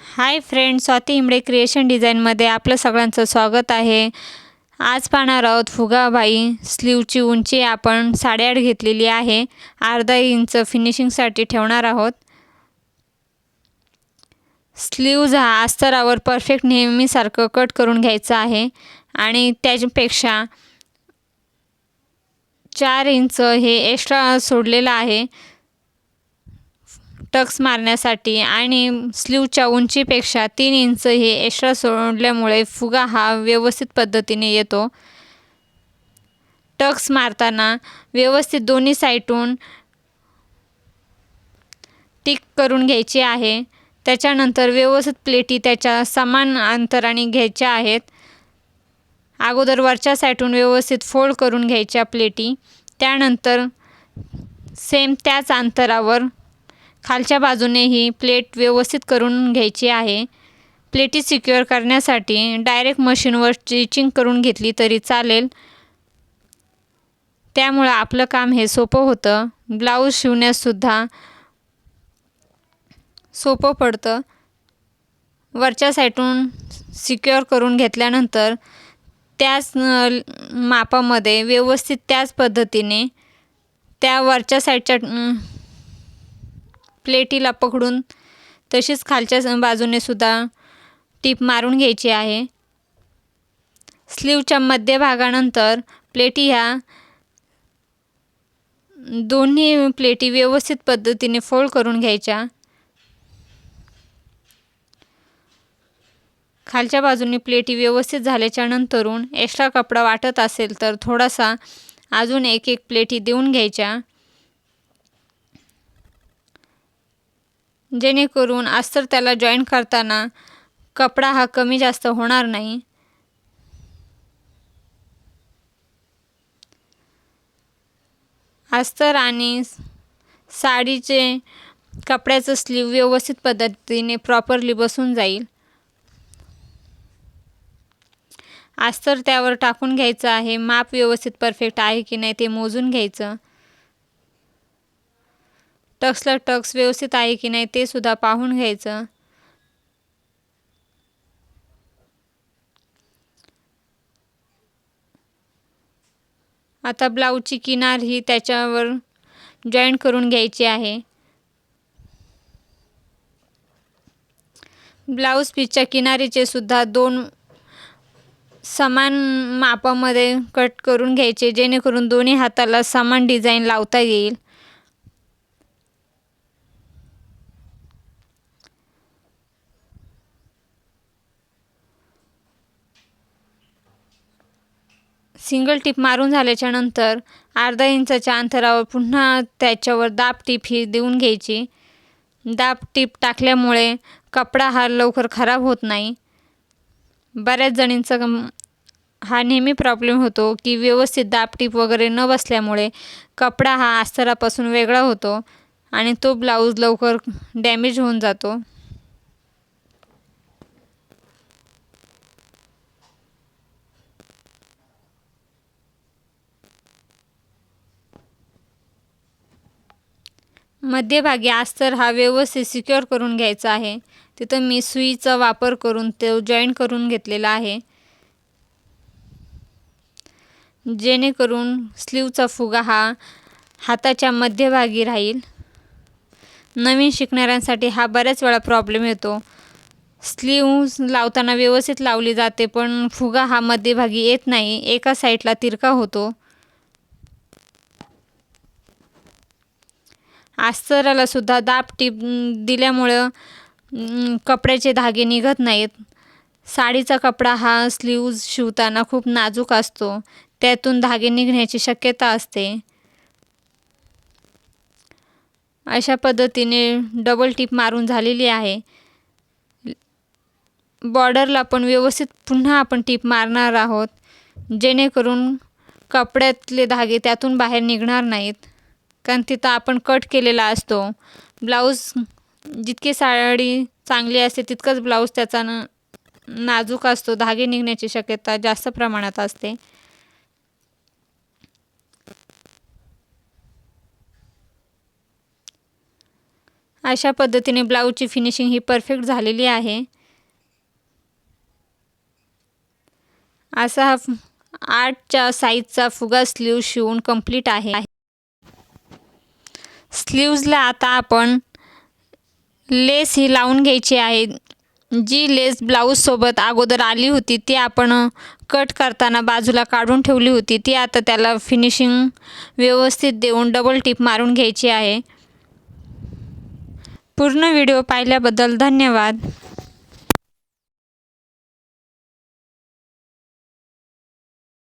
Hi friends, Swati इमडे creation डिझाईनमध्ये आपलं सगळ्यांचं स्वागत आहे. आज पाहणार आहोत फुगाबाई. स्लीवची उंची आपण 8.5 घेतलेली आहे. अर्धा इंच फिनिशिंगसाठी ठेवणार आहोत. स्लीव्ज हा अस्तरावर परफेक्ट नेहमीसारखं कट करून घ्यायचं आहे आणि त्याच्यापेक्षा 4 इंच हे एक्स्ट्रा सोडलेलं आहे टक्स मारण्यासाठी आणि स्लीवच्या उंचीपेक्षा 3 इंच हे एक्स्ट्रा सोडल्यामुळे फुगा हा व्यवस्थित पद्धतीने येतो. टक्स मारताना व्यवस्थित दोन्ही साईडून टिक करून घ्यायची आहे. त्याच्यानंतर व्यवस्थित प्लेटी त्याच्या समान अंतराने घ्यायच्या आहेत. अगोदर वरच्या साईडून व्यवस्थित फोल्ड करून घ्यायच्या प्लेटी. त्यानंतर सेम त्याच अंतरावर खालच्या बाजूने ही प्लेट व्यवस्थित करून घ्यायची आहे. प्लेटी सिक्युअर करण्यासाठी डायरेक्ट मशीनवर स्टिचिंग करून घेतली तरी चालेल. त्यामुळे आपलं काम हे सोपं होतं. ब्लाऊज शिवण्यासुद्धा सोपं पडतं. वरच्या साईडून सिक्युअर करून घेतल्यानंतर त्याच मापामध्ये व्यवस्थित त्याच पद्धतीने त्या वरच्या साईडच्या प्लेटीला पकडून तशीच खालच्या बाजूने सुद्धा टीप मारून घ्यायची आहे. स्लीवच्या मध्यभागानंतर प्लेटी ह्या दोन्ही प्लेटी व्यवस्थित पद्धतीने फोल्ड करून घ्यायच्या. खालच्या बाजूने प्लेटी व्यवस्थित झाल्याच्या नंतरून एक्स्ट्रा कपडा वाटत असेल तर थोडासा अजून एक प्लेटी देऊन घ्यायच्या, जेणेकरून अस्तर त्याला जॉईन करताना कपडा हा कमी जास्त होणार नाही. अस्तर आणि साडीचे कपड्याचं स्लीव व्यवस्थित पद्धतीने प्रॉपरली बसून जाईल. अस्तर त्यावर टाकून घ्यायचं आहे. माप व्यवस्थित परफेक्ट आहे की नाही ते मोजून घ्यायचं. टक्सला टक्स व्यवस्थित आहे की नाही ते सुद्धा पाहून घ्यायचं. आता ब्लाऊजची किनार ही त्याच्यावर जॉईन करून घ्यायची आहे. ब्लाऊज पीसच्या किनारीचे सुद्धा 2 समान मापामध्ये कट करून घ्यायचे, जेणेकरून दोन्ही हाताला समान डिझाईन लावता येईल. सिंगल टीप मारून झाल्याच्या नंतर अर्धा इंचाच्या अंतरावर पुन्हा त्याच्यावर दाब टीप ही देऊन घ्यायची. दाब टीप टाकल्यामुळे कपडा हा लवकर खराब होत नाही. बऱ्याच जणींचा हा नेहमी प्रॉब्लेम होतो की व्यवस्थित दाब टीप वगैरे न बसल्यामुळे कपडा हा अस्तरापासून वेगळा होतो आणि तो ब्लाऊज लवकर डॅमेज होऊन जातो. मध्यभागी अस्तर हा व्यवस्थित सिक्युअर करून घ्यायचा आहे. तिथं मी सुईचा वापर करून तो जॉईन करून घेतलेला आहे, जेणेकरून स्लीवचा फुगा हा हाताच्या मध्यभागी राहील. नवीन शिकणाऱ्यांसाठी हा बऱ्याच वेळा प्रॉब्लेम येतो. स्लीव लावताना व्यवस्थित लावली जाते पण फुगा हा मध्यभागी येत नाही, एका साईडला तिरका होतो. अस्तराला सुद्धा दाब टीप दिल्यामुळं कपड्याचे धागे निघत नाहीत. साडीचा कपडा हा स्लीव्ज शिवताना खूप नाजूक असतो, त्यातून धागे निघण्याची शक्यता असते. अशा पद्धतीने डबल टीप मारून झालेली आहे. बॉर्डरला पण व्यवस्थित पुन्हा आपण टीप मारणार आहोत, जेणेकरून कपड्यातले धागे त्यातून बाहेर निघणार नाहीत, कारण तिथं आपण कट केलेला असतो. ब्लाऊज जितकी साडी चांगली असते तितकंच ब्लाऊज त्याचा नाजूक असतो, धागे निघण्याची शक्यता जास्त प्रमाणात असते. अशा पद्धतीने ब्लाऊजची फिनिशिंग ही परफेक्ट झालेली आहे। असा हा 8च्या साईजचा फुगा स्लीव शिवून कंप्लीट आहे। स्लीव्जला आता आपण लेस ही लावून घ्यायची आहे। जी लेस ब्लाऊज सोबत अगोदर आली होती ती आपण कट करताना बाजूला काढून ठेवली होती, ती आता त्याला फिनिशिंग व्यवस्थित देऊन डबल टिप मारून घ्यायची आहे। पूर्ण व्हिडिओ पाहिल्याबद्दल धन्यवाद।